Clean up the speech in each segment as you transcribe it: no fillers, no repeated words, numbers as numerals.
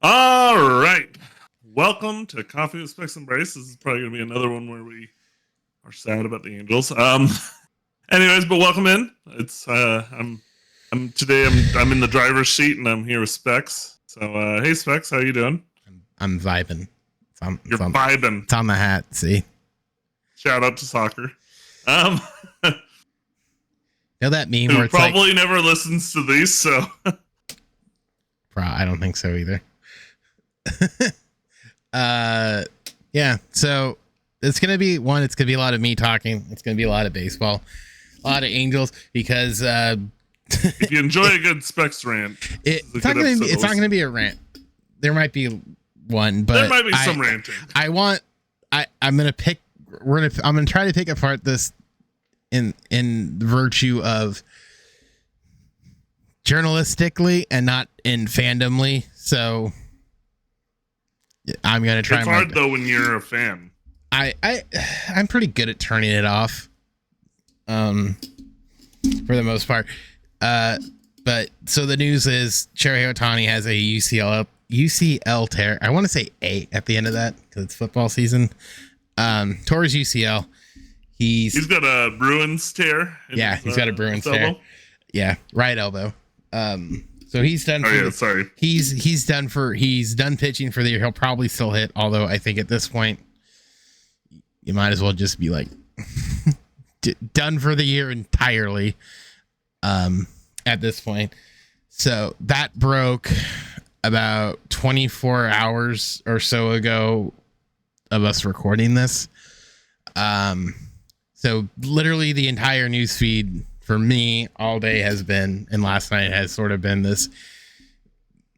All right. Welcome to Coffee with Spects and Bryce. This is probably going to be another one where we are sad about the Angels. Anyways, but welcome in. It's I'm in the driver's seat and I'm here with Specs. So hey Specs, how you doing? I'm vibing. You're vibing. It's on the hat. See. Shout out to soccer. You know that meme who where it's probably like, never listens to these, so I don't think so either. Yeah, so it's gonna be a lot of me talking. It's gonna be a lot of baseball, a lot of Angels, because if you enjoy a good Specs rant, it's not gonna be a rant. There might be one, but there might be some ranting. I'm gonna try to pick apart this in virtue of journalistically and not in fandomly. So I'm gonna try. It's hard though when you're a fan. I'm pretty good at turning it off, for the most part. But so the news is Shohei Ohtani has a UCL tear. I want to say A at the end of that because it's football season. Tore his UCL. He's got a Bruins tear. He's got a Bruins tear. Yeah, right elbow. So he's done. He's done pitching for the year. He'll probably still hit, although I think at this point you might as well just be like done for the year entirely. At this point, so that broke about 24 hours or so ago of us recording this. So literally the entire news feed for me all day has been, and last night has sort of been, this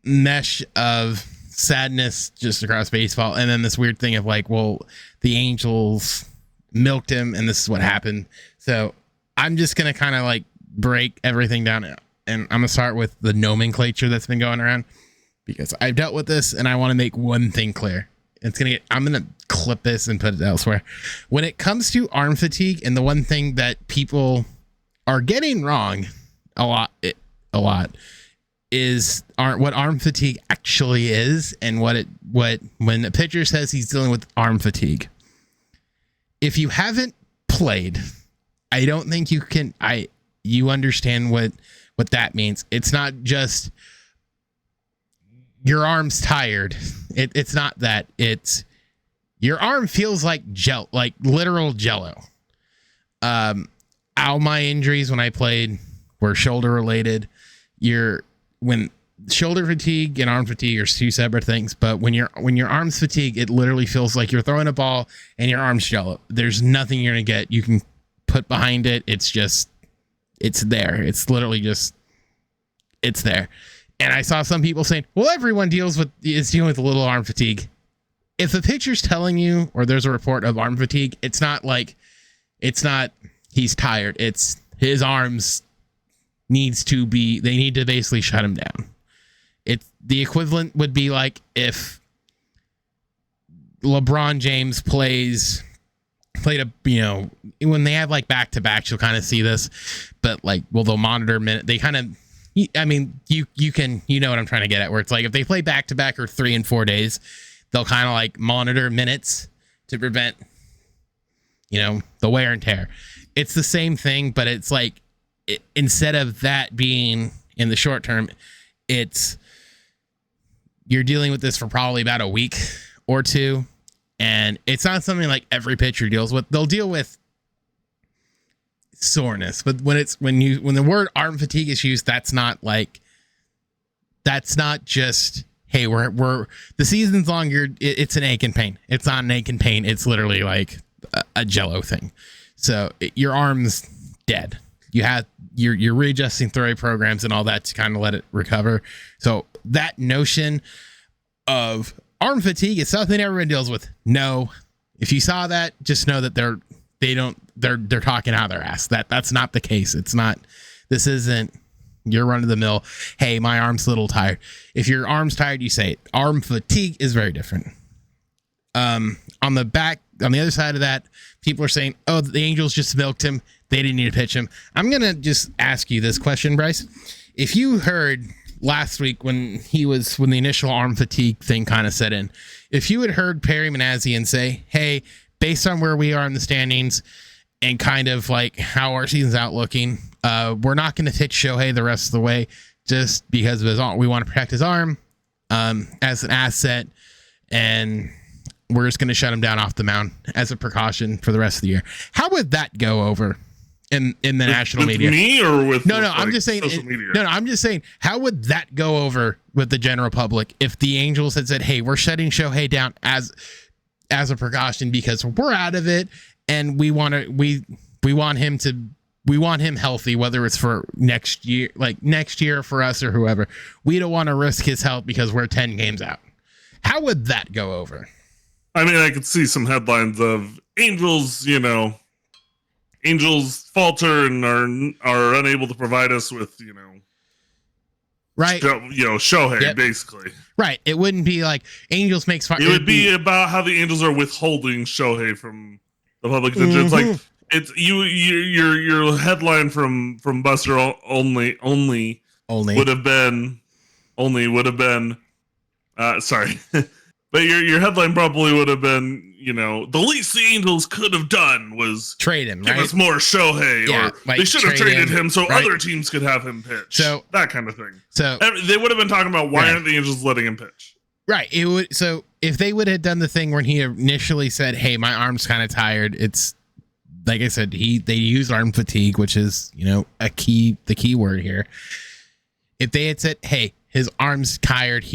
mesh of sadness just across baseball. And then this weird thing of like, well, the Angels milked him and this is what happened. So I'm just going to kind of like break everything down. And I'm going to start with the nomenclature that's been going around because I've dealt with this and I want to make one thing clear. I'm going to clip this and put it elsewhere. When it comes to arm fatigue, and the one thing that people are getting wrong a lot is what arm fatigue actually is, and when a pitcher says he's dealing with arm fatigue. If you haven't played, I don't think you understand what that means. It's not just your arm's tired. It's not that. It's your arm feels like like literal jello. All my injuries when I played were shoulder related. When shoulder fatigue and arm fatigue are two separate things, but when your arm's fatigue, it literally feels like you're throwing a ball and your arm's jello. There's nothing you're gonna get. You can put behind it. It's there. It's literally just, it's there. And I saw some people saying, well, everyone is dealing with a little arm fatigue. If a pitcher's telling you, or there's a report of arm fatigue, it's not he's tired. It's his arms they need to basically shut him down. The equivalent would be like if LeBron James played when they have like back-to-back, you'll kind of see this, but like, well, they'll monitor minute. They kind of, I mean, you know what I'm trying to get at, where it's like, if they play back-to-back or 3 and 4 days, they'll kind of like monitor minutes to prevent, the wear and tear. It's the same thing, but it's like, instead of that being in the short term, you're dealing with this for probably about a week or two. And it's not something like every pitcher deals with. They'll deal with soreness, but when the word arm fatigue is used, that's not just, hey, we're the season's long. It's an ache and pain. It's not an ache and pain. It's literally like a jello thing. So your arm's dead. You're readjusting therapy programs and all that to kind of let it recover. So that notion of arm fatigue is something everyone deals with. No, if you saw that, just know that they're talking out of their ass. That's not the case. It's not. This isn't your run of the mill. Hey, my arm's a little tired. If your arm's tired, you say it. Arm fatigue is very different. On the other side of that, people are saying, "Oh, the Angels just milked him. They didn't need to pitch him." I'm gonna just ask you this question, Bryce. If you heard last week when the initial arm fatigue thing kind of set in. If you had heard Perry Manassian say, hey, based on where we are in the standings and kind of like how our season's out looking, we're not going to pitch Shohei the rest of the way just because of his arm. We want to protect his arm as an asset, and we're just going to shut him down off the mound as a precaution for the rest of the year. How would that go over in the national media? Me or with no, like, I'm just saying. I'm just saying. How would that go over with the general public if the Angels had said, "Hey, we're shutting Shohei down as a precaution because we're out of it, and we want him healthy, whether it's for next year for us or whoever. We don't want to risk his health because we're 10 games out." How would that go over? I mean, I could see some headlines of Angels falter and are unable to provide us with, right? Shohei, basically. Right. It wouldn't be like Angels makes fun. It would be about how the Angels are withholding Shohei from the public attention. It's like it's your headline from Buster only would have been sorry. But your headline probably would have been, the least the Angels could have done was trade him, give us more Shohei, or they should have traded him so other teams could have him pitch. So that kind of thing. So they would have been talking about why aren't the Angels letting him pitch? Right. It would. So if they would have done the thing when he initially said, "Hey, my arm's kind of tired," it's like I said, they used arm fatigue, which is the key word here. If they had said, "Hey, his arm's tired,"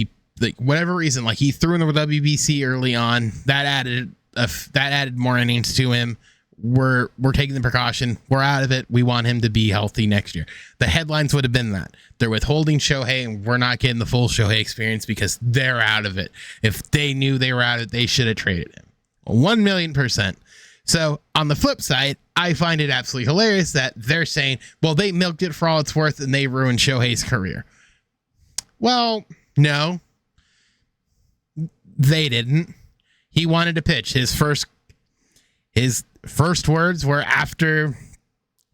whatever reason, like he threw in the WBC early on, that added more innings to him. We're taking the precaution. We're out of it. We want him to be healthy next year. The headlines would have been that they're withholding Shohei and we're not getting the full Shohei experience because they're out of it. If they knew they were out of it, they should have traded him. 1,000,000%. So on the flip side, I find it absolutely hilarious that they're saying, well, they milked it for all it's worth and they ruined Shohei's career. Well, no. They didn't. He wanted to pitch. His first words were after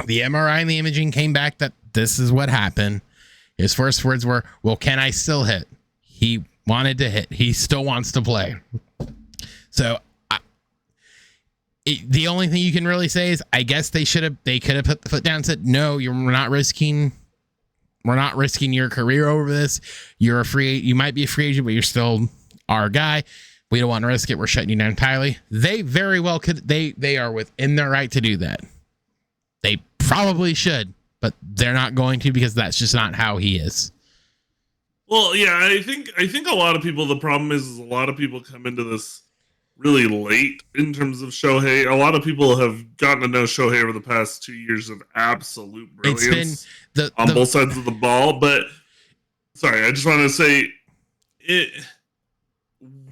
the MRI and the imaging came back that this is what happened. His first words were, "Well, can I still hit?" He wanted to hit. He still wants to play. So the only thing you can really say is, I guess they could have put the foot down and said, "No, we're not risking your career over this. You might be a free agent, but you're still our guy. We don't want to risk it. We're shutting you down entirely." They very well could. They are within their right to do that. They probably should, but they're not going to because that's just not how he is. Well, yeah, I think a lot of people. The problem is a lot of people come into this really late in terms of Shohei. A lot of people have gotten to know Shohei over the past 2 years of absolute brilliance on both sides of the ball. But sorry, I just want to say it.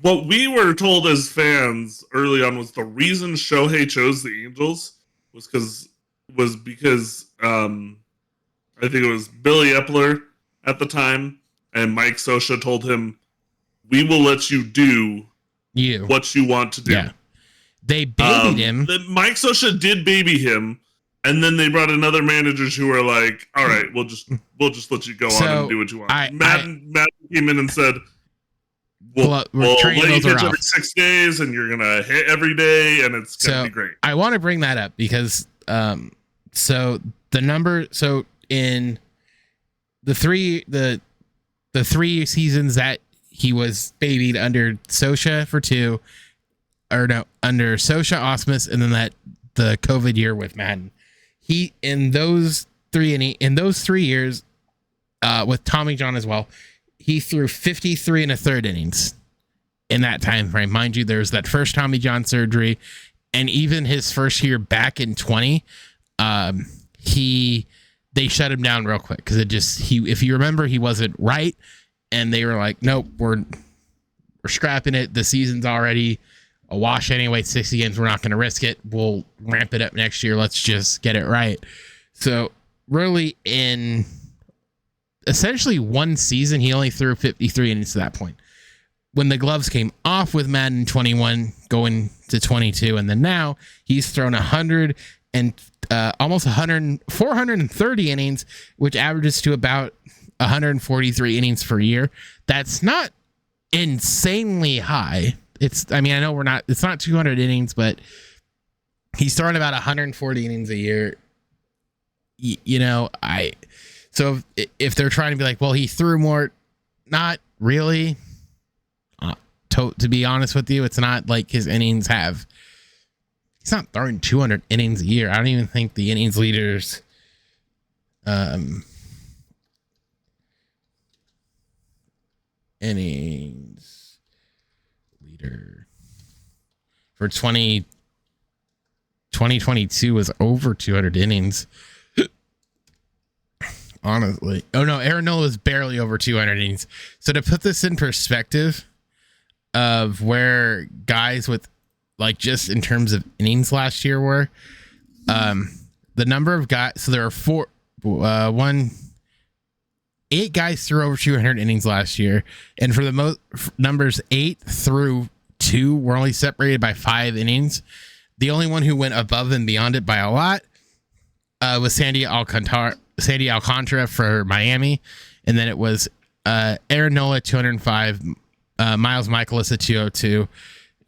What we were told as fans early on was the reason Shohei chose the Angels was because I think it was Billy Epler at the time and Mike Scioscia told him, "We will let you do what you want to do." Yeah. They babied him. Mike Scioscia did baby him, and then they brought in other managers who were like, "All right, we'll just let you go on and do what you want." Madden came in and said, We'll let you pitch every 6 days, and you're gonna hit every day, and it's gonna be great. I want to bring that up because in the three seasons that he was babied under Scioscia under Scioscia, Osmus, and then the COVID year with Madden. He in those 3 years with Tommy John as well. He threw 53 1/3 innings in that time frame. Mind you, there's that first Tommy John surgery, and even his first year back in 20, they shut him down real quick because if you remember, he wasn't right, and they were like, "Nope, we're scrapping it. The season's already a wash anyway. 60 games, we're not going to risk it. We'll ramp it up next year. Let's just get it right." So really, in essentially one season, he only threw 53 innings to that point. When the gloves came off with Madden 21 going to 22, and then now he's thrown 100 and almost 430 innings, which averages to about 143 innings per year. That's not insanely high. I know it's not 200 innings, but he's throwing about 140 innings a year. So if they're trying to be like, well, he threw more, not really. To be honest with you, it's not like his innings he's not throwing 200 innings a year. I don't even think the innings leaders, innings leader for 2022 was over 200 innings. Honestly. Oh no, Aaron Nola was barely over 200 innings. So to put this in perspective of where guys with like just in terms of innings last year were, the number of guys, so there are 8 guys threw over 200 innings last year, and for the most numbers 8 through 2 were only separated by 5 innings. The only one who went above and beyond it by a lot was Sandy Alcantara for Miami, and then it was Aaron Nola at 205, Miles Michaelis at 202,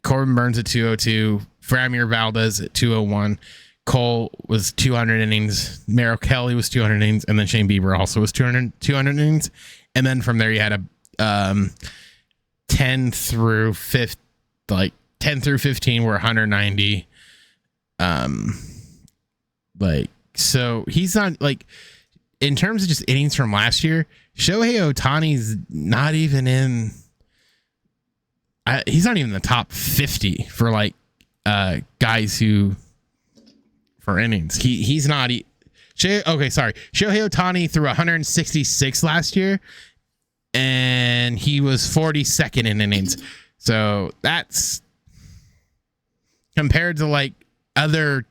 Corbin Burns at 202, Framir Valdez at 201, Cole was 200 innings, Merrill Kelly was 200 innings, and then Shane Bieber also was 200 innings, and then from there you had a 10 through 15 were 190. So he's not like, in terms of just innings from last year, Shohei Ohtani's not even in. He's not even in the top 50 for like guys who for innings. He's not. Shohei Ohtani threw 166 last year, and he was 42nd in innings. So that's compared to like other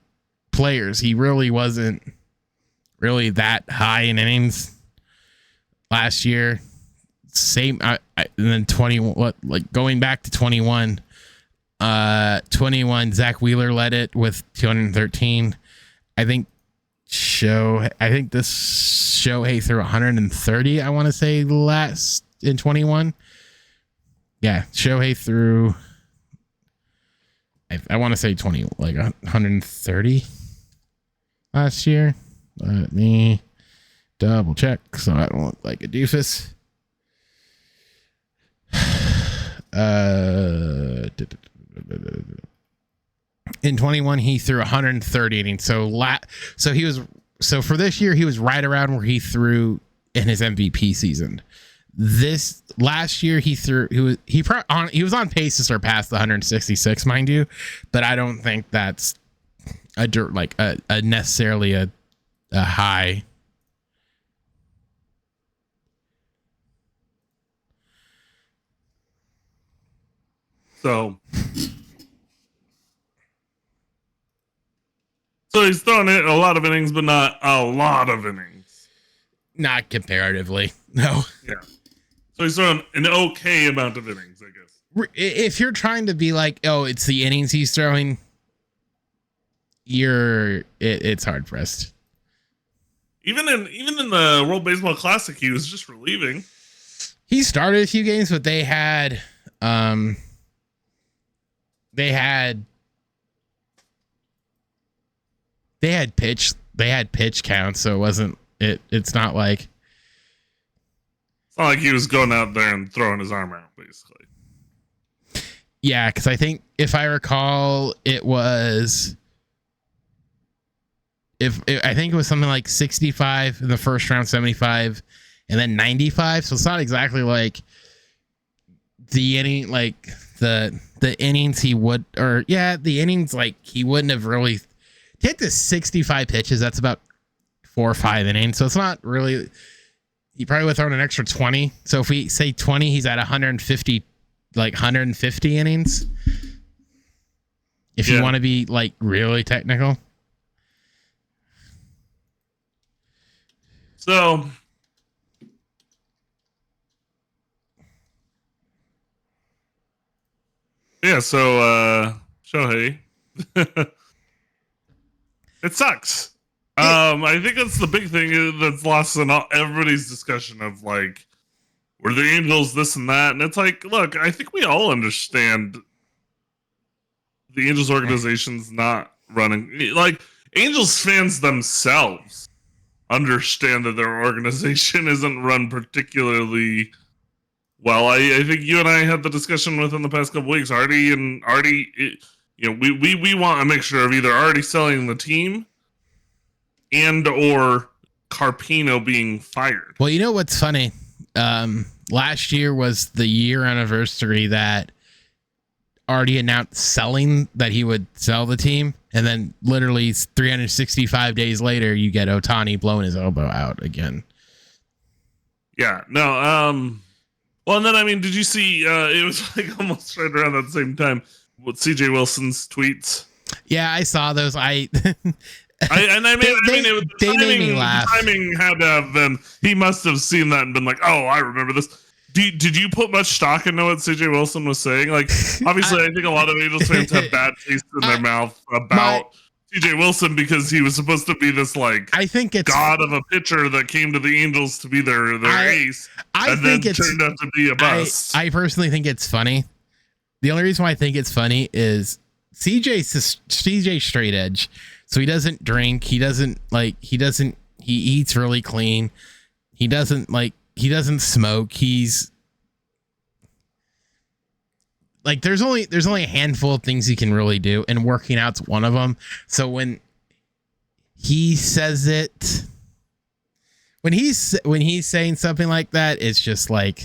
players. He really wasn't really that high in innings last year. Same, and then 20. Going back to 21. 21. Zach Wheeler led it with 213. I think this Shohei threw 130. I want to say last in 21. Yeah, Shohei threw. I want to say 20, like 130 last year. Let me double check so I don't look like a doofus. In 21 he threw 130 innings. So for this year he was right around where he threw in his MVP season. This last year he was on pace to surpass the 166, mind you, but I don't think that's a necessarily a high. So he's throwing it a lot of innings, but not a lot of innings. Not comparatively, no. Yeah. So he's throwing an okay amount of innings, I guess. If you're trying to be like, oh, it's the innings he's throwing, it's hard pressed. Even in the World Baseball Classic, he was just relieving. He started a few games, but they had pitch counts, so it wasn't it's not like he was going out there and throwing his arm out, basically. Yeah, because I think if I recall, it was I think it was something like 65 in the first round, 75, and then 95. So it's not exactly like the inning, like the innings he would, or yeah, the innings like he wouldn't have really hit the 65 pitches. That's about 4 or 5 innings. So it's not really. He probably would have thrown an extra 20. So if we say 20, he's at 150, like 150 innings. If you want to be like really technical. So yeah, so Shohei. It sucks. I think that's the big thing that's lost in everybody's discussion of like, were the Angels this and that, and it's like, look, I think we all understand the Angels organization's not running. Like, Angels fans themselves understand that their organization isn't run particularly well. I think you and I had the discussion within the past couple weeks. Artie, we want a mixture of either Artie selling the team and or Carpino being fired. Well, you know what's funny? Last year was the year anniversary that Artie announced selling, that he would sell the team, and then literally 365 days later, you get Ohtani blowing his elbow out again. Yeah, no. Well, and then I mean, did you see? It was like almost right around that same time with CJ Wilson's tweets. Yeah, I saw those. They made me laugh. Timing had to have been. He must have seen that and been like, "Oh, I remember this." Did you put much stock into what CJ Wilson was saying? Like, obviously, I think a lot of Angels fans have bad taste in their mouth about CJ Wilson because he was supposed to be this like, I think it's god of a pitcher that came to the Angels to be their ace, and then turned out to be a bust. I personally think it's funny. The only reason why I think it's funny is CJ straight edge. So he doesn't drink. He eats really clean. He doesn't smoke. He's like, there's only a handful of things he can really do, and working out's one of them. So when he says it, when he's saying something like that, it's just like,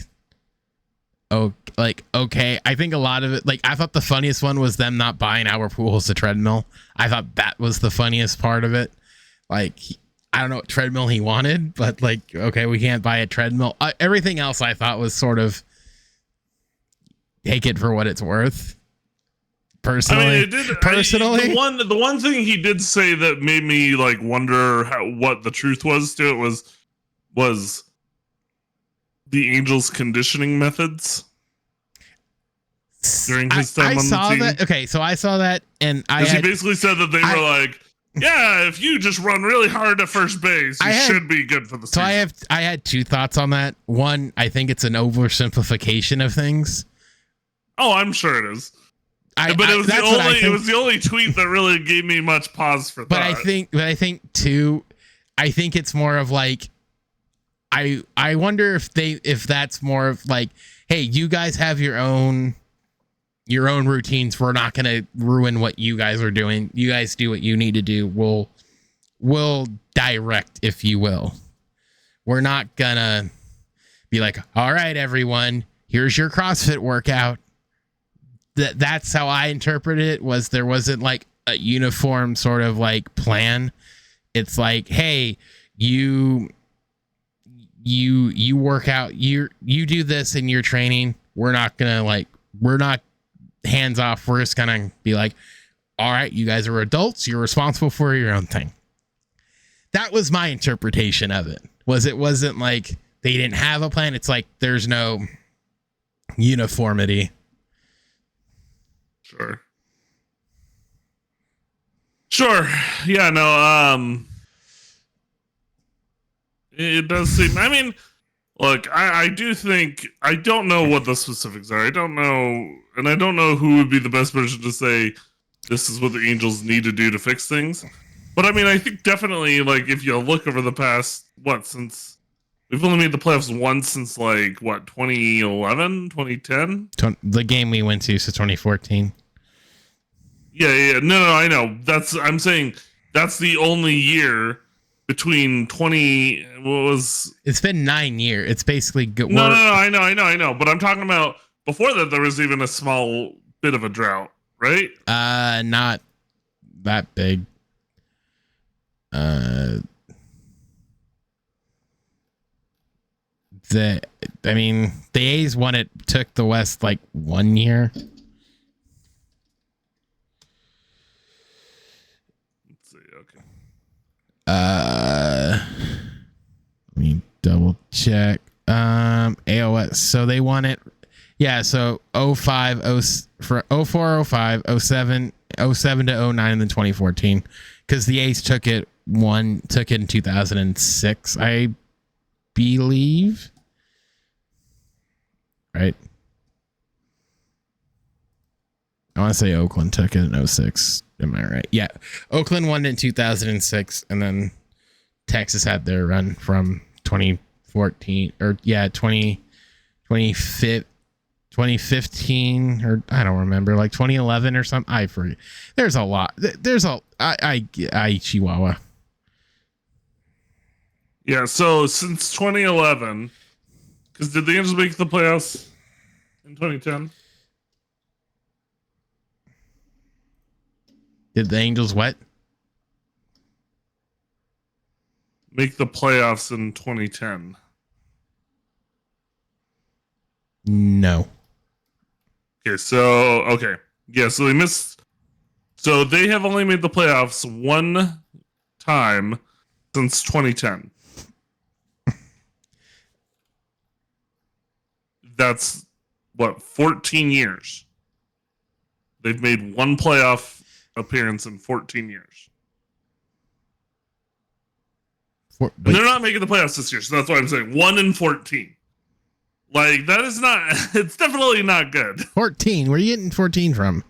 oh, like, okay. I think a lot of it, like, I thought the funniest one was them not buying Albert Pujols a treadmill. I thought that was the funniest part of it. Like, I don't know what treadmill he wanted, but like, okay, we can't buy a treadmill. Everything else I thought was sort of take it for what it's worth. Personally, I mean, the one thing he did say that made me like wonder what the truth was to it was the Angels' conditioning methods during his time on the team. That. Okay, so I saw that, and he basically said that they were like, yeah, if you just run really hard at first base, you should be good for the season. So I had two thoughts on that. One, I think it's an oversimplification of things. Oh, I'm sure it is. It was the only tweet that really gave me much pause for that. But I think too, I think it's more of like, I wonder if that's more of like, hey, you guys have your own routines. We're not going to ruin what you guys are doing. You guys do what you need to do. We'll direct, if you will. We're not gonna be like, all right, everyone, here's your CrossFit workout. That's how I interpret it. Was there wasn't like a uniform sort of like plan. It's like, hey, you work out, you do this in your training. We're not hands off. We're just gonna be like, all right, you guys are adults. You're responsible for your own thing. That was my interpretation of it. It wasn't like they didn't have a plan. It's like there's no uniformity. Sure. Yeah, no, it does seem, I mean, look, I do think, I don't know what the specifics are. I don't know, and I don't know who would be the best person to say this is what the Angels need to do to fix things. But I mean, I think definitely, like, if you look over the past, since we've only made the playoffs once since, 2011, 2010? The game we went to, so 2014. Yeah. No, I know. I'm saying that's the only year between 20. It's been 9 years. It's basically good. No, I know. But I'm talking about before that, there was even a small bit of a drought, right? Not that big. The A's won it, took the West 1 year. Let's see, okay. Let me double check. AOS. So they won it. Yeah, so 04, 05, 07, 07 to 09 and then 2014 because the A's took it in 2006, I believe. Right. I want to say Oakland took it in 06. Am I right? Yeah. Oakland won in 2006 and then Texas had their run from 2014 or 2015 or I don't remember, like 2011 or something. I forget. There's a lot. I Chihuahua. Yeah. So since 2011, because did the Angels make the playoffs in 2010? Did the Angels what? Make the playoffs in 2010? No. Okay, so so they missed. So they have only made the playoffs one time since 2010. That's what, 14 years. They've made one playoff appearance in 14 years. And they're not making the playoffs this year, so that's why I'm saying 1 in 14. Like, that is not, it's definitely not good. 14. Where are you getting 14 from?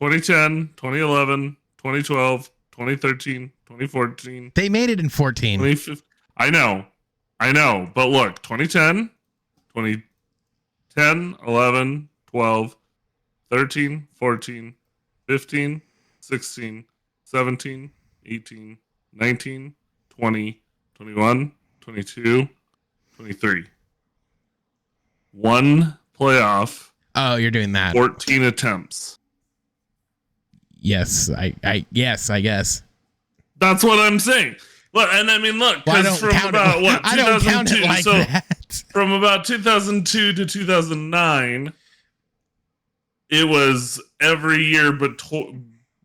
2010, 2011, 2012, 2013, 2014. They made it in 14. 2015. I know. But look, 2010, 11, 12, 13, 14, 15, 16, 17, 18, 19, 20, 21, 22, 23. One playoff. Oh, you're doing that. 14 attempts. Yes, I guess. That's what I'm saying. Look, and I mean, look, because from about what, 2002, I don't count it like that. From about 2002 to 2009, it was every year but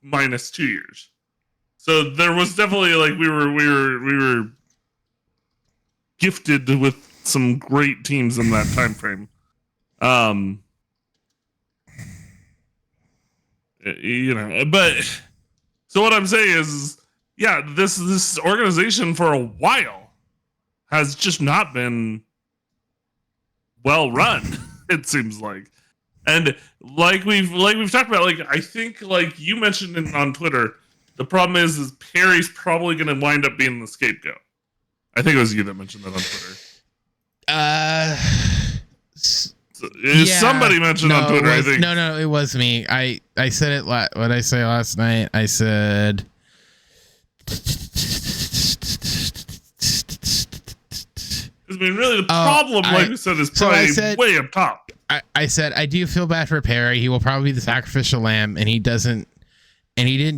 minus 2 years. So there was definitely like we were gifted with some great teams in that time frame. But so what I'm saying is, yeah, this organization for a while has just not been well run. It seems like, and like we've talked about, like I think like you mentioned on Twitter, the problem is Perry's probably going to wind up being the scapegoat. I think it was you that mentioned that on Twitter. Somebody mentioned on Twitter. I think no, it was me. I said it. What did I say last night? I said. I mean, really, the problem, like we said, is probably way up top. I said, I do feel bad for Perry. He will probably be the sacrificial lamb, and he didn't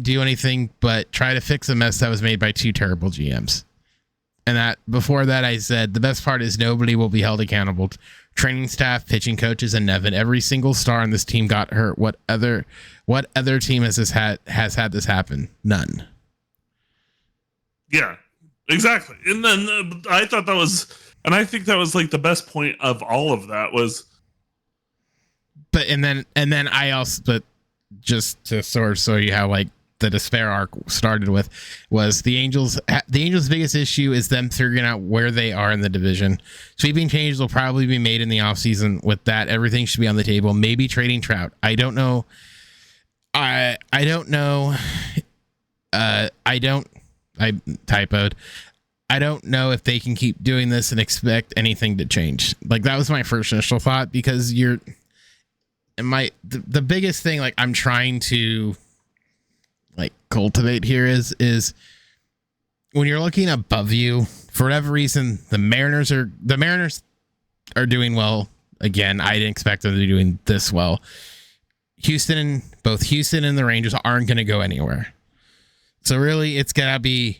do anything but try to fix a mess that was made by two terrible GMs. And that before that, I said the best part is nobody will be held accountable. Training staff, pitching coaches, and Nevin. Every single star on this team got hurt. What other team has had this happen? None. Yeah, exactly. And then I thought that was, and I think that was like the best point of all of that was. But and then I also, but just to sort of show you how like the despair arc started with was the Angels' biggest issue is them figuring out where they are in the division. Sweeping changes will probably be made in the offseason. With that, everything should be on the table. Maybe trading Trout. I don't know. I typoed. I don't know if they can keep doing this and expect anything to change. Like that was my first initial thought because the biggest thing like I'm trying to like cultivate here is when you're looking above you, for whatever reason, the Mariners are doing well. Again, I didn't expect them to be doing this well. Both Houston and the Rangers aren't going to go anywhere. So really it's gotta be,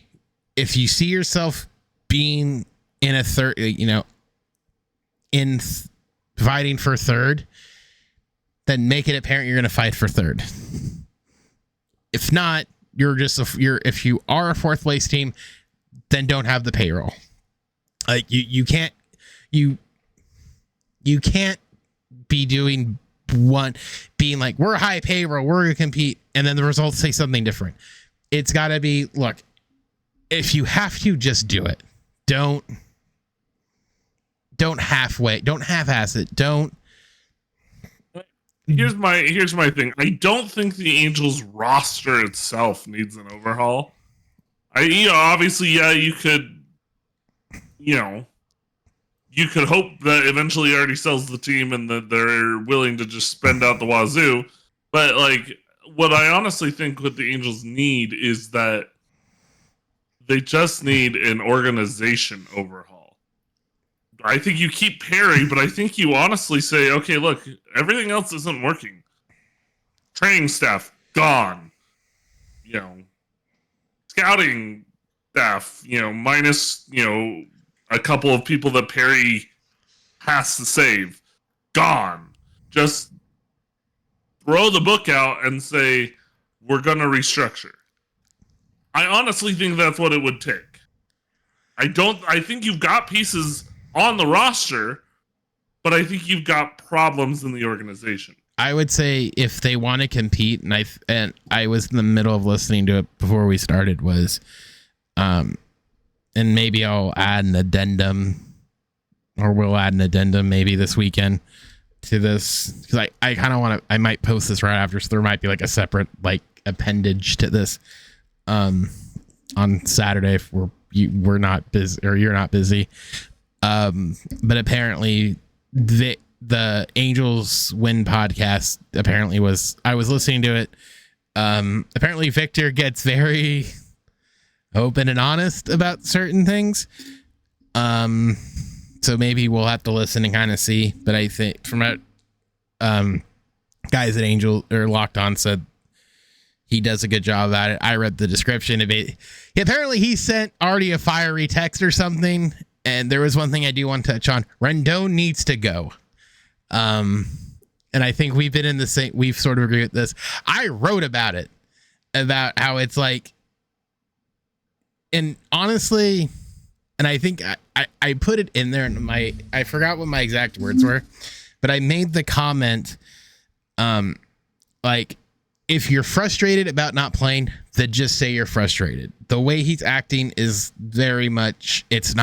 if you see yourself being in a third, fighting for third, then make it apparent you're going to fight for third. If not, if you are a fourth place team, then don't have the payroll. Like you can't be doing being like, we're high payroll, we're going to compete, and then the results say something different. It's got to be, look, if you have to, just do it. Don't half-ass it. Here's my thing. I don't think the Angels roster itself needs an overhaul. Obviously, yeah, you could hope that eventually Artie sells the team and that they're willing to just spend out the wazoo. But like, what I honestly think what the Angels need is that they just need an organization overhaul. I think you keep Perry, but I think you honestly say, okay, look, everything else isn't working. Training staff, gone. Scouting staff, minus, a couple of people that Perry has to save, gone. Just throw the book out and say, we're going to restructure. I honestly think that's what it would take. I think you've got pieces on the roster, but I think you've got problems in the organization. I would say if they want to compete, and I was in the middle of listening to it before we started, and maybe I'll add an addendum, or we'll add an addendum maybe this weekend to this, because I kind of want to. I might post this right after, so there might be like a separate like appendage to this on Saturday if we're not busy or you're not busy. But apparently the Angels Win podcast apparently I was listening to it. Apparently Victor gets very open and honest about certain things. So maybe we'll have to listen and kind of see, but I think from what guys at Angel or Locked On said, he does a good job at it. I read the description of it. Apparently he sent Artie a fiery text or something. And there was one thing I do want to touch on. Rendon needs to go. And I think we've been in the same, we've sort of agreed with this. I wrote about it, about how it's like, and honestly, and I think I put it in there in I forgot what my exact words were, but I made the comment, like, if you're frustrated about not playing, then just say you're frustrated. The way he's acting is very much, it's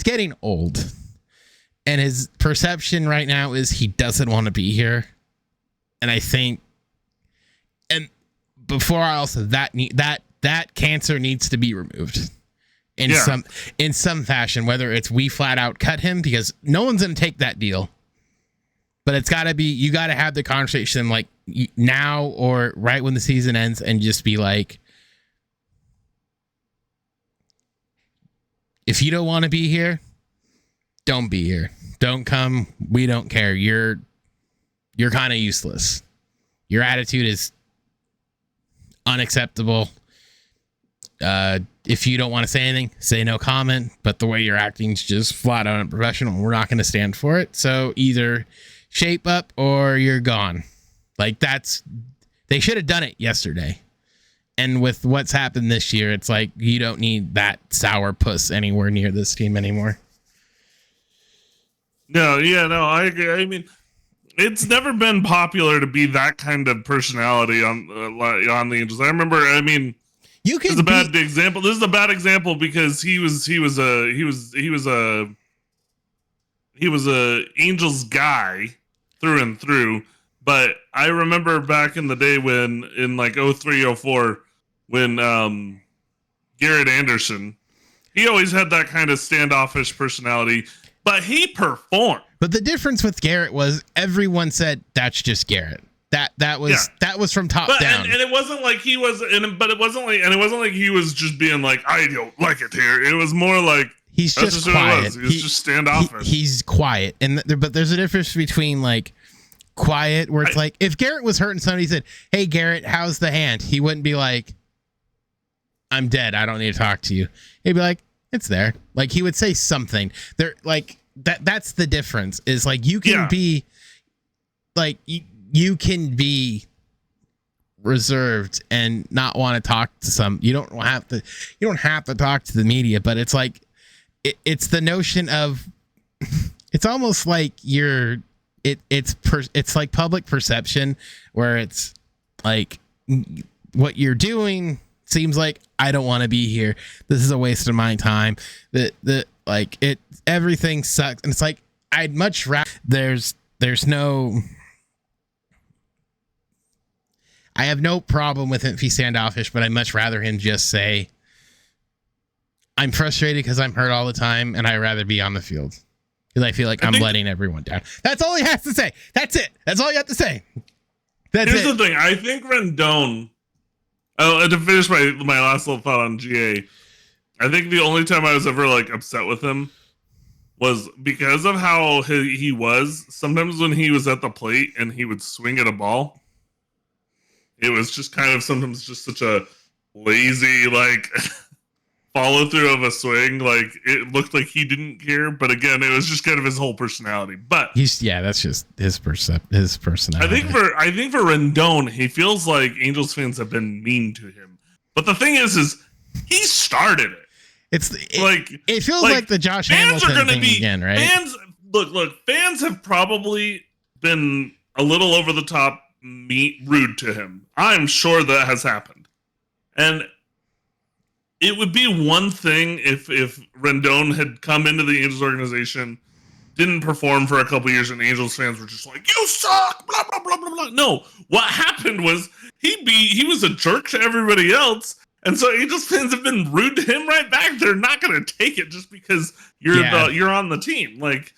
getting old. And his perception right now is he doesn't want to be here. And I think, and before I also, that cancer needs to be removed in some fashion, whether it's we flat out cut him because no one's going to take that deal. But it's got to be, you got to have the conversation like now or right when the season ends and just be like, if you don't want to be here, don't be here. Don't come. We don't care. You're kind of useless. Your attitude is unacceptable. If you don't want to say anything, say no comment. But the way you're acting is just flat out unprofessional. We're not going to stand for it. So either shape up or you're gone. Like they should have done it yesterday. And with what's happened this year, it's like you don't need that sour puss anywhere near this team anymore. No, I agree. I mean, it's never been popular to be that kind of personality on the Angels. I remember. I mean, this is a bad example. This is a bad example because he was a Angels guy through and through. But I remember back in the day when in like 03, 04, when Garrett Anderson, he always had that kind of standoffish personality. But he performed. But the difference with Garrett was everyone said that's just Garrett. That was from top down. And it wasn't like he was. But it wasn't like he was just being like, I don't like it here. It was more like he's just quiet. He's just standoffish. He's quiet. But there's a difference between like quiet, where it's like if Garrett was hurt and somebody said, "Hey Garrett, how's the hand?" He wouldn't be like, "I'm dead. I don't need to talk to you." He'd be like, "It's there." Like he would say something. There, like that's the difference. Is like you can be like you can be reserved and not want to talk to some. You don't have to talk to the media, but it's like it's the notion of it's almost like you're it's like public perception where it's like what you're doing seems like I don't want to be here. This is a waste of my time. The like it everything sucks, and it's like I'd much rather there's no. I have no problem with him if he's standoffish, but I'd much rather him just say, I'm frustrated because I'm hurt all the time, and I'd rather be on the field. Because I feel like I'm letting everyone down. That's all he has to say. That's it. That's all you have to say. Here's the thing. I think Rendon, to finish my last little thought on GA, I think the only time I was ever like upset with him was because of how he was. Sometimes when he was at the plate and he would swing at a ball, it was just kind of sometimes just such a lazy, like, follow through of a swing. Like, it looked like he didn't care. But again, it was just kind of his whole personality. But that's just his personality. I think for Rendon, he feels like Angels fans have been mean to him. But the thing is he started it. It feels like the Josh Hamilton thing again, right? Fans have probably been a little over the top rude to him. I'm sure that has happened. And it would be one thing if Rendon had come into the Angels organization, didn't perform for a couple years, and Angels fans were just like, you suck, blah, blah, blah, blah, blah. No, what happened was he was a jerk to everybody else, and so Angels fans have been rude to him right back. They're not going to take it just because you're on the team. Like,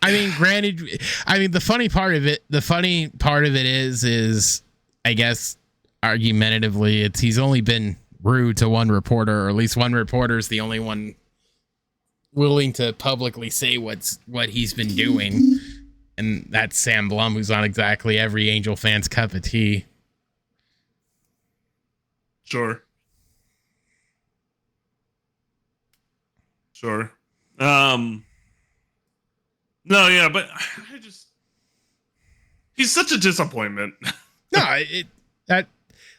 I mean, granted, the funny part of it is, I guess, argumentatively, he's only been rude to one reporter, or at least one reporter is the only one willing to publicly say what he's been doing, and that's Sam Blum, who's on exactly every Angel fan's cup of tea. Sure. No, yeah, but he's such a disappointment. No,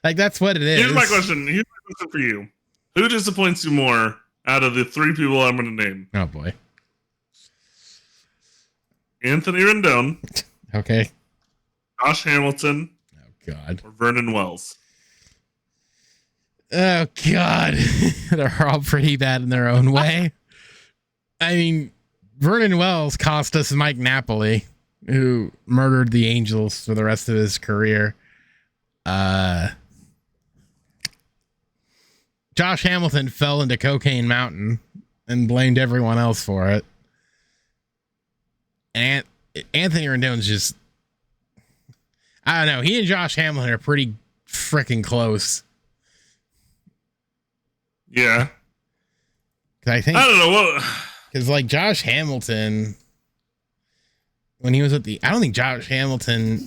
that's what it is. Here's my question for you. Who disappoints you more out of the three people I'm going to name? Oh, boy. Anthony Rendon. Okay. Josh Hamilton. Oh, God. Or Vernon Wells. Oh, God. They're all pretty bad in their own way. I mean, Vernon Wells cost us Mike Napoli, who murdered the Angels for the rest of his career. Josh Hamilton fell into Cocaine Mountain and blamed everyone else for it. And Anthony Rendon's just, I don't know. He and Josh Hamilton are pretty freaking close. Yeah. I don't know what. Because like Josh Hamilton, when he was at I don't think Josh Hamilton.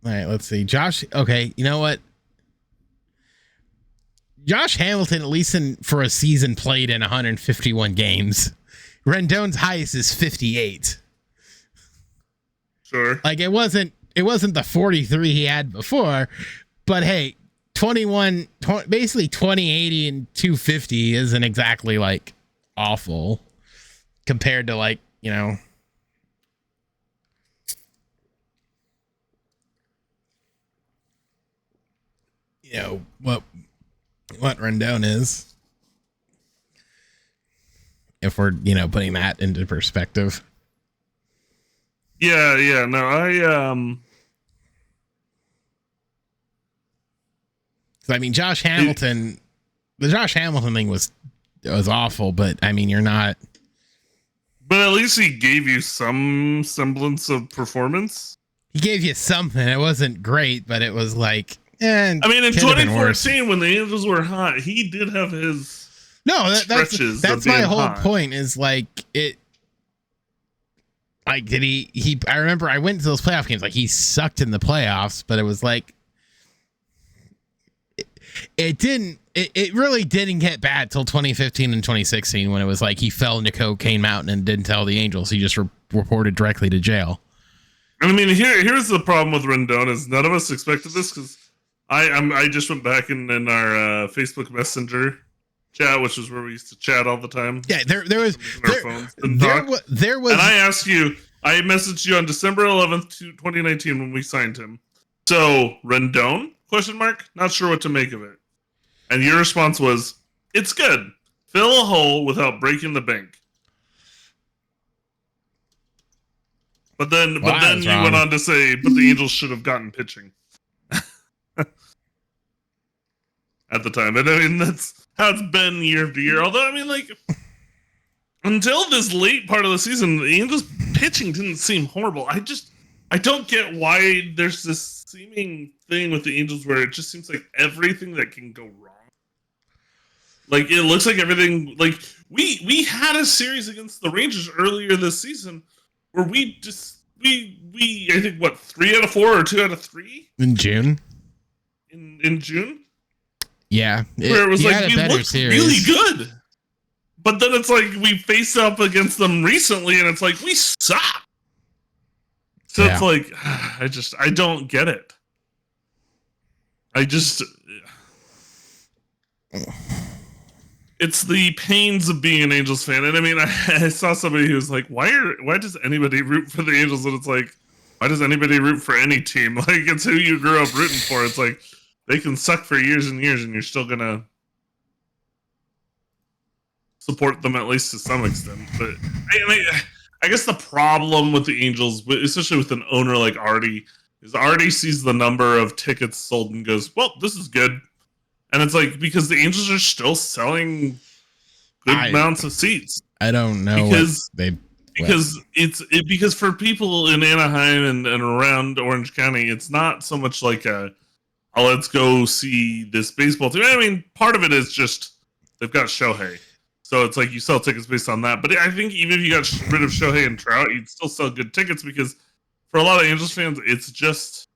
All right, let's see. Okay, you know what? Josh Hamilton, at least for a season, played in 151 games. Rendon's highest is 58. Sure. Like it wasn't the 43 he had before, but hey, 21, basically 2080 and 250 isn't exactly like awful compared to like, you know, what Rendon is, if we're, putting that into perspective. Yeah, no, I mean, Josh Hamilton, the Josh Hamilton thing was awful, but I mean, you're not. But at least he gave you some semblance of performance. He gave you something. It wasn't great, but it was like, I mean, in 2014, when the Angels were hot, he did have his that's my whole point. Is like it. Like, did he? I remember I went to those playoff games. Like, he sucked in the playoffs, but it was like it really didn't get bad till 2015 and 2016 when it was like he fell into Cocaine Mountain and didn't tell the Angels. He just reported directly to jail. I mean, here's the problem with Rendon is none of us expected this because I just went back in our Facebook Messenger chat, which is where we used to chat all the time. Yeah, there was, and I asked you, I messaged you on December 11th, 2019 when we signed him. So, Rendon? Question mark. Not sure what to make of it. And your response was, it's good. Fill a hole without breaking the bank. But then you went on to say, but the Angels should have gotten pitching. At the time. And I mean, that's how it's been year after year. Although, I mean, like, until this late part of the season, the Angels pitching didn't seem horrible. I don't get why there's this seeming thing with the Angels where it just seems like everything that can go wrong. Like, it looks like everything, like, we had a series against the Rangers earlier this season where we I think, what, 3 out of 4 or 2 out of 3? In June? In June? Yeah. Where it was like, we looked really good. But then it's like, we faced up against them recently, and it's like, we suck. So it's like, I don't get it. It's the pains of being an Angels fan. And I mean, I saw somebody who was like, why does anybody root for the Angels? And it's like, why does anybody root for any team? Like, it's who you grew up rooting for. It's like, they can suck for years and years, and you're still gonna support them at least to some extent. But I guess the problem with the Angels, especially with an owner like Artie, is Artie sees the number of tickets sold and goes, well, this is good. And it's like, because the Angels are still selling good amounts of seats. I don't know because for people in Anaheim and around Orange County, it's not so much like let's go see this baseball team. I mean, part of it is just they've got Shohei. So it's like you sell tickets based on that. But I think even if you got rid of Shohei and Trout, you'd still sell good tickets because for a lot of Angels fans, it's just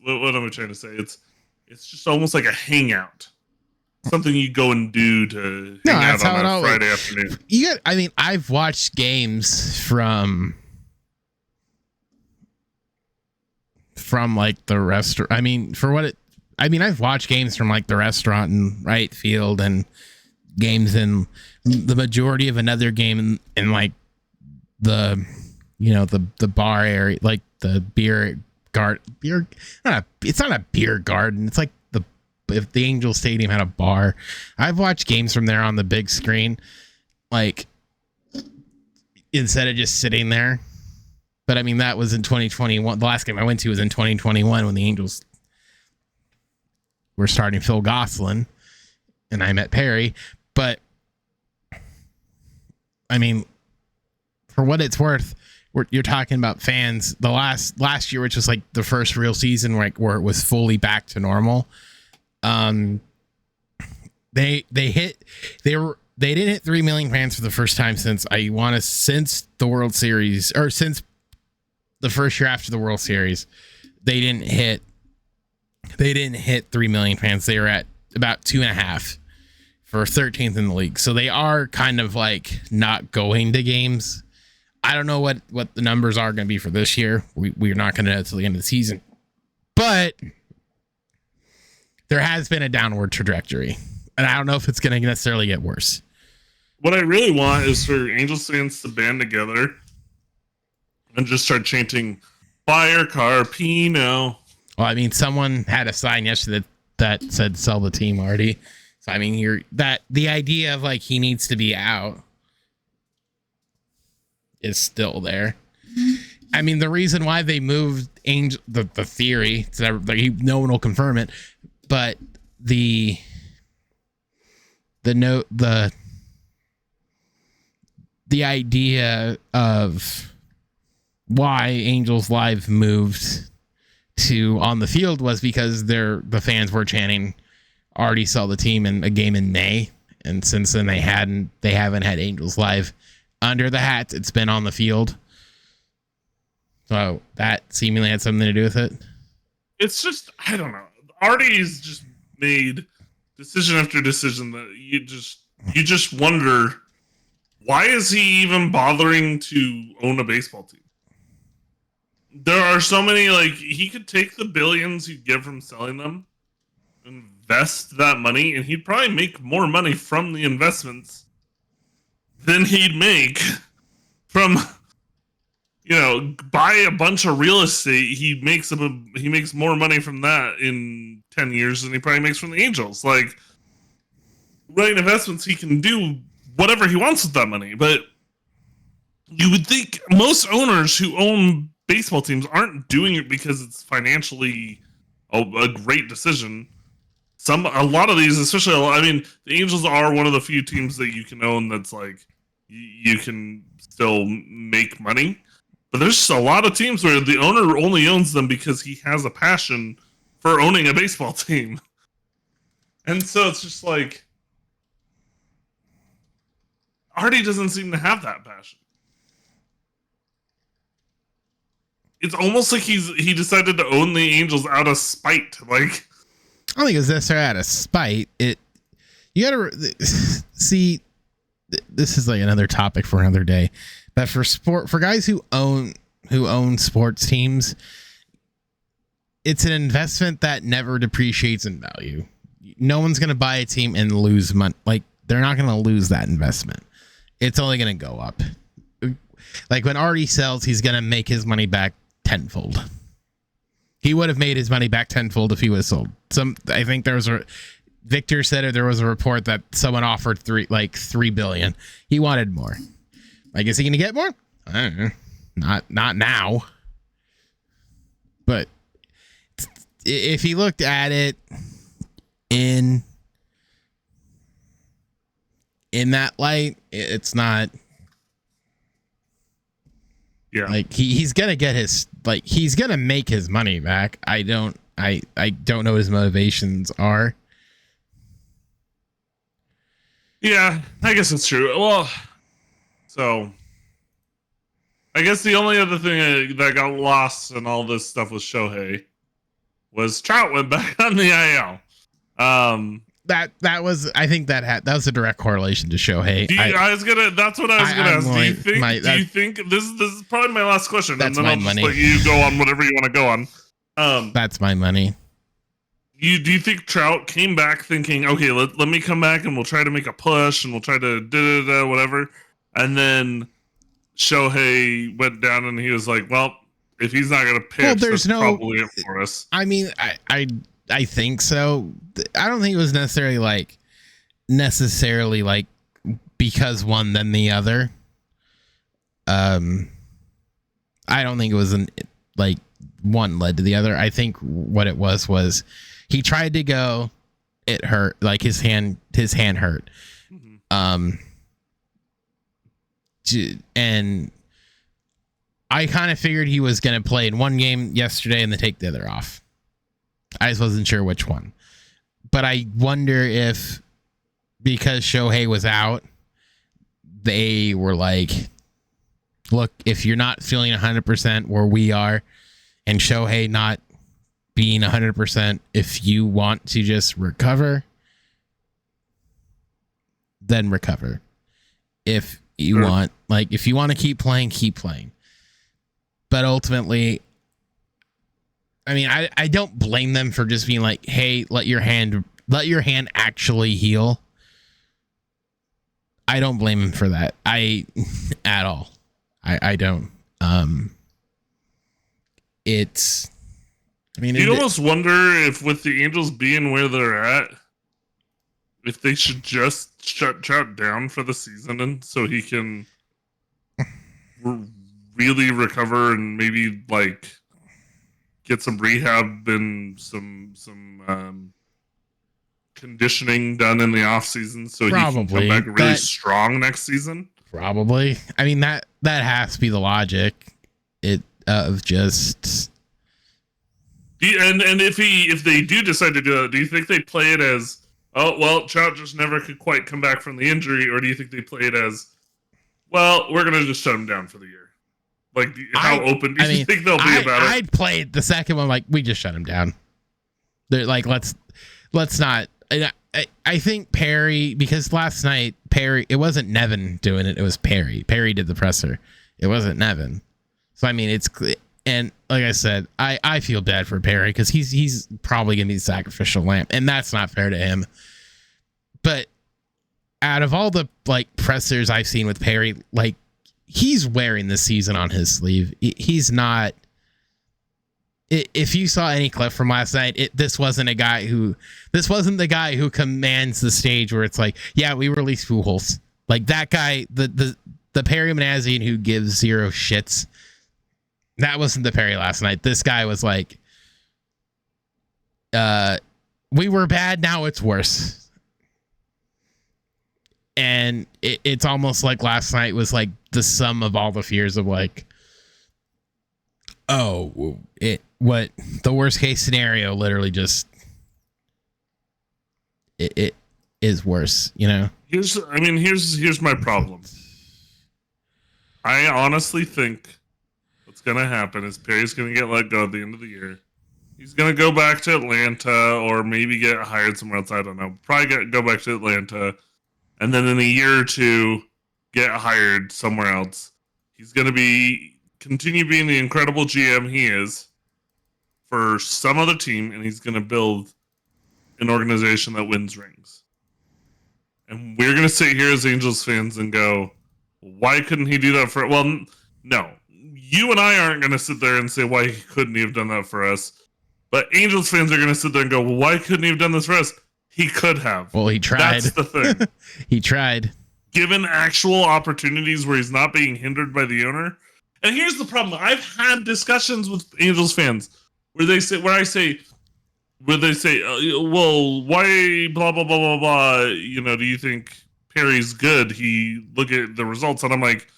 what am I trying to say? It's just almost like a hangout. Something you go and do to hang out on a Friday afternoon. I've watched games from like the restaurant. I've watched games from like the restaurant and right field and games in the majority of another game in like the bar area, like the it's not a beer garden. It's like if the Angel Stadium had a bar. I've watched games from there on the big screen, like instead of just sitting there. But I mean, that was in 2021. The last game I went to was in 2021 when the Angels were starting Phil Gosselin and I met Perry. But I mean, for what it's worth, you're talking about fans. The last year, which was like the first real season where it was fully back to normal. They didn't hit 3 million fans for the first time since the World Series, or since the first year after the World Series. They didn't hit 3 million fans. They were at about 2.5 for 13th in the league. So they are kind of like not going to games. I don't know what the numbers are going to be for this year. We're not going to know until the end of the season, but there has been a downward trajectory, and I don't know if it's going to necessarily get worse. What I really want is for Angels fans to band together and just start chanting "Fire Carpino." Well, I mean, someone had a sign yesterday that said "Sell the team" already. So I mean, the idea of like he needs to be out is still there. I mean, the reason why they moved Angel, the theory, no one will confirm it, but the idea of why Angels Live moved to on the field was because the fans were chanting already sell the team in a game in May, and since then they haven't had Angels Live under the hats. It's been on the field, so that seemingly had something to do with it. It's just, I don't know. Artie's just made decision after decision that you just wonder, why is he even bothering to own a baseball team? There are so many, like, he could take the billions he'd get from selling them, invest that money, and he'd probably make more money from the investments than he'd make from buy a bunch of real estate. He makes more money from that in 10 years than he probably makes from the Angels. Like, right investments, he can do whatever he wants with that money. But you would think most owners who own baseball teams aren't doing it because it's financially a great decision. A lot of these, especially, I mean, the Angels are one of the few teams that you can own that's like you can still make money. But there's just a lot of teams where the owner only owns them because he has a passion for owning a baseball team. And so it's just like Artie doesn't seem to have that passion. It's almost like he decided to own the Angels out of spite. Like, I don't think it's necessarily out of spite. You gotta see. This is like another topic for another day. But for guys who own sports teams, it's an investment that never depreciates in value. No one's gonna buy a team and lose money. Like, they're not gonna lose that investment. It's only gonna go up. Like, when Artie sells, he's gonna make his money back tenfold. He would have made his money back tenfold if he was sold. I think Victor said there was a report that someone offered $3 billion. He wanted more. Like, is he going to get more? I don't know. Not now. But if he looked at it in that light, it's not. Yeah. Like, he's gonna get he's gonna make his money back. I don't know what his motivations are. Yeah, I guess it's true. Well, so I guess the only other thing that got lost in all this stuff with Shohei was Trout went back on the IL. That was, I think that was a direct correlation to Shohei. That's what I was gonna ask. Do you think this is probably my last question, and then I'll just let you go on whatever you want to go on. That's my money. Do you think Trout came back thinking, okay, let me come back and we'll try to make a push and we'll try to whatever, and then Shohei went down and he was like, well, if he's not gonna pitch, that's probably it for us. I mean, I think so. I don't think it was necessarily like because one then the other. I don't think it was like one led to the other. I think what it was he tried to go, it hurt, like his hand hurt. Mm-hmm. And I kind of figured he was going to play in one game yesterday and then take the other off. I just wasn't sure which one. But I wonder if because Shohei was out, they were like, look, if you're not feeling 100% where we are, and Shohei not being 100%, if you want to just recover, then recover. If you want to keep playing, keep playing. But ultimately, I mean, I don't blame them for just being like, hey, let your hand actually heal. I don't blame him for that. At all. I don't. You almost wonder if with the Angels being where they're at, if they should just shut Trout down for the season and so he can really recover and maybe like get some rehab and some conditioning done in the off season so he can come back really strong next season. Probably. I mean, that has to be the logic. Of just. And if they do decide to do that, do you think they play it as, oh well, Trout just never could quite come back from the injury, or do you think they play it as, well, we're gonna just shut him down for the year? Like, how open do you think they'll be about it? I'd play the second one like we just shut him down. They're like, let's not. I think Perry, because last night it wasn't Nevin doing it. It was Perry. Perry did the presser. It wasn't Nevin. So I mean, and like I said, I feel bad for Perry because he's probably gonna be the sacrificial lamb, and that's not fair to him. But out of all the like pressers I've seen with Perry, like he's wearing the season on his sleeve. He's not. If you saw any clip from last night, this wasn't the guy who commands the stage where it's like, yeah, we released Pujols. Like that guy, the Perry Manassian who gives zero shits. That wasn't the Perry last night. This guy was like, we were bad, now it's worse. And it's almost like last night was like the sum of all the fears of like, what the worst case scenario literally just it is worse, you know? Here's my problem. I honestly think what's gonna happen is Perry's gonna get let go at the end of the year. He's gonna go back to Atlanta or maybe get hired somewhere else. I don't know. Probably go back to Atlanta, and then in a year or two get hired somewhere else. He's gonna continue being the incredible GM he is for some other team, and he's gonna build an organization that wins rings. And we're gonna sit here as Angels fans and go, why couldn't he do that for? Well, no, you and I aren't gonna sit there and say why he couldn't he have done that for us. But Angels fans are going to sit there and go, well, why couldn't he have done this for us? He could have. Well, he tried. That's the thing. He tried. Given actual opportunities where he's not being hindered by the owner. And here's the problem. I've had discussions with Angels fans where they say, well, why blah, blah, blah, blah, blah. You know, do you think Perry's good? Look at the results. And I'm like,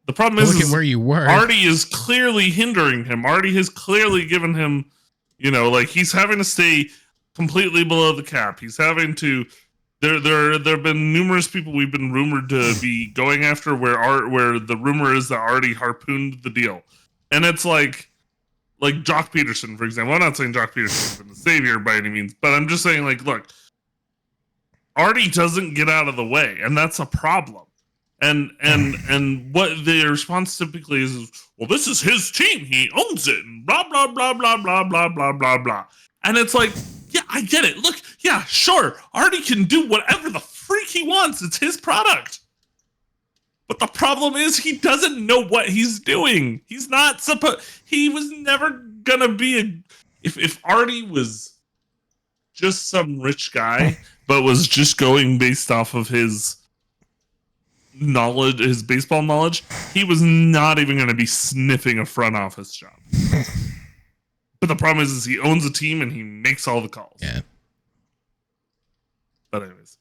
the problem is, look at where you were. Artie is clearly hindering him. Artie has clearly given him, you know, like he's having to stay completely below the cap. He's having to. There have been numerous people we've been rumored to be going after where the rumor is that Artie harpooned the deal, and it's like Jock Peterson, for example. I'm not saying Jock Peterson's been the savior by any means, but I'm just saying, like, look, Artie doesn't get out of the way, and that's a problem. And what the response typically is, well, this is his team. He owns it. And blah, blah, blah, blah, blah, blah, blah, blah, blah. And it's like, yeah, I get it. Look, yeah, sure. Artie can do whatever the freak he wants. It's his product. But the problem is he doesn't know what he's doing. He's not he was never going to be if Artie was just some rich guy, but was just going based off of his knowledge, his baseball knowledge, he was not even going to be sniffing a front office job. But the problem is he owns a team and he makes all the calls. Yeah. But anyways,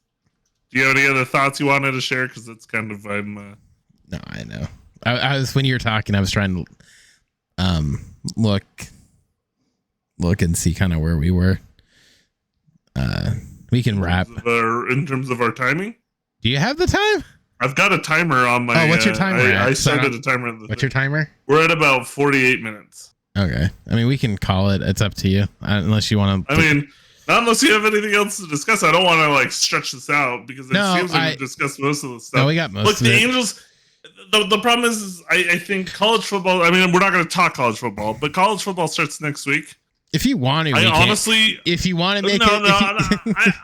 do you have any other thoughts you wanted to share? Because it's kind of No, I know. I was when you were talking, I was trying to look and see kind of where we were. We can wrap in terms of our timing. Do you have the time? I've got a timer on my. Oh, what's your timer? I started a timer. What's your timer? We're at about 48 minutes. Okay. I mean, we can call it. It's up to you, unless you want to. I mean, not unless you have anything else to discuss. I don't want to like stretch this out because it seems like we've discussed most of the stuff. No, we got most. Look, the Angels. The problem is I think college football. I mean, we're not going to talk college football, but college football starts next week. If you want to, if you want to make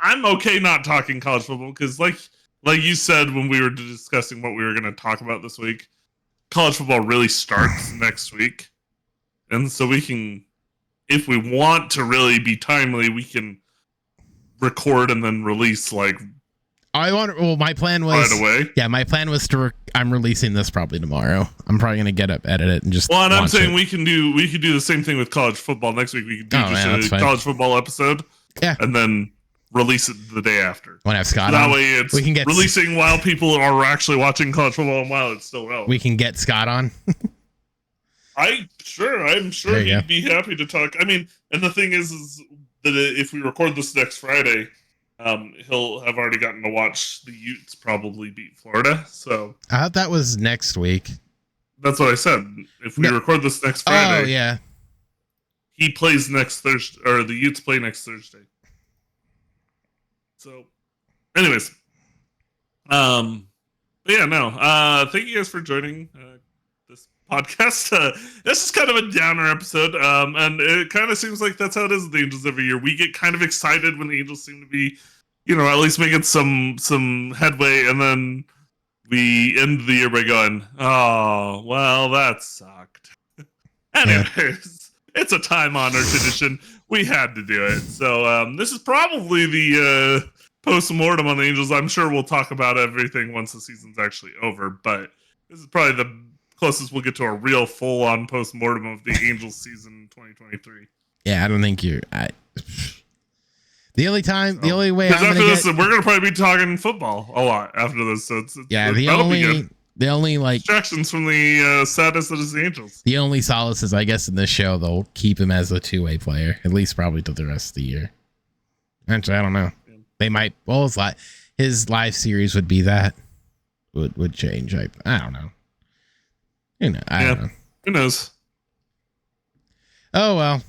I'm okay not talking college football because, like you said when we were discussing what we were going to talk about this week, college football really starts next week, and so we can, if we want to really be timely, we can record and then release like. My plan was right away. Yeah, my plan was I'm releasing this probably tomorrow. I'm probably gonna get up, edit it, and just. Well, and I'm saying we could do the same thing with college football next week. We could do a college football episode. Yeah, and then release it the day after. Want to have Scott? That way, it's releasing while people are actually watching college football and while it's still out. We can get Scott on. I'm sure he'd be happy to talk. I mean, and the thing is that if we record this next Friday. He'll have already gotten to watch the Utes probably beat Florida. So I thought that was next week. That's what I said. If we record this next Friday, yeah, he plays next Thursday, or the Utes play next Thursday. So, anyways, but yeah, no. Thank you guys for joining this podcast. This is kind of a downer episode, and it kind of seems like that's how it is with the Angels every year. We get kind of excited when the Angels seem to be, at least making some headway, and then we end the year by going, oh, well, that sucked. Anyways, it's a time-honored tradition. We had to do it. So this is probably the post-mortem on the Angels. I'm sure we'll talk about everything once the season's actually over, but this is probably the closest we'll get to a real full-on post-mortem of the Angels season 2023. Yeah, I don't think you're... The only way I'm after gonna this, we're gonna probably be talking football a lot after this. So the only like distractions from the sadness that is the Angels. The only solace is, I guess, in this show they'll keep him as a two-way player, at least probably till the rest of the year. Actually, I don't know. Yeah. They might. Well, his live series would be that would change. I don't know. I don't know. Who knows? Oh well.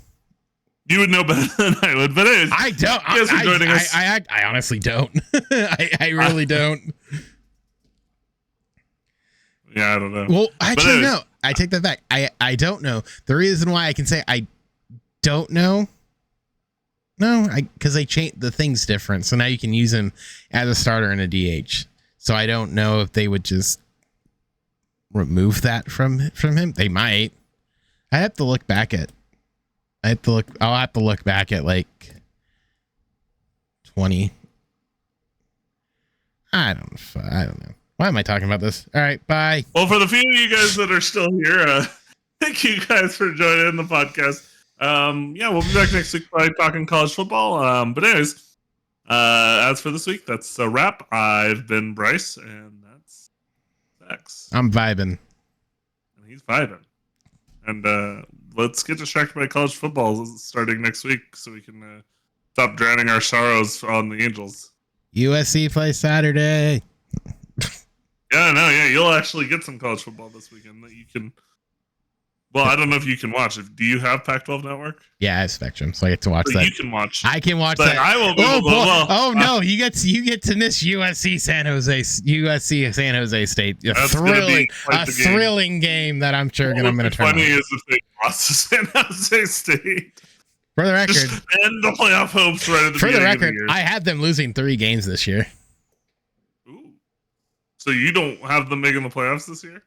You would know better than I would, but anyways, I don't. I honestly don't. I really don't. Yeah, I don't know. Well, actually, no. I take that back. I don't know. The reason why I can say I don't know, because they changed the thing's different. So now you can use him as a starter and a DH. So I don't know if they would just remove that from him. They might. I have to look back at. I'll have to look back at like 20. I don't know. Why am I talking about this? All right, bye. Well, for the few of you guys that are still here, thank you guys for joining the podcast. Yeah, we'll be back next week probably talking college football. But anyways, as for this week, that's a wrap. I've been Bryce, and that's Spects. I'm vibing. And he's vibing. And let's get distracted by college football starting next week so we can stop drowning our sorrows on the Angels. USC plays Saturday. Yeah, you'll actually get some college football this weekend that you can. Well, I don't know if you can watch. Do you have Pac-12 Network? Yeah, I have Spectrum, so I get to watch that. You can watch. I can watch that. I will. No, you get to miss USC San Jose State. A thrilling game that I'm sure I'm going to turn on. Funny is if they lost to San Jose State. For the record, end the playoff hopes right at the beginning of the year. I had them losing 3 games this year. Ooh. So you don't have them making the playoffs this year?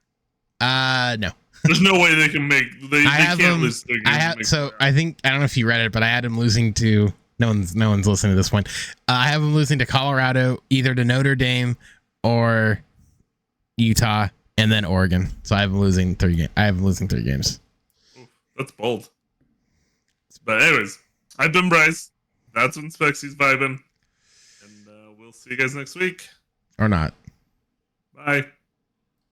No. There's no way they can make. They can't lose 3 games. I don't know if you read it, but I had them losing to. No one's listening to this one. I have them losing to Colorado, either to Notre Dame or Utah, and then Oregon. So I have them losing 3 games. I have them losing 3 games. Ooh, that's bold. But anyways, I've been Bryce. That's when Spects is vibing. And we'll see you guys next week. Or not. Bye.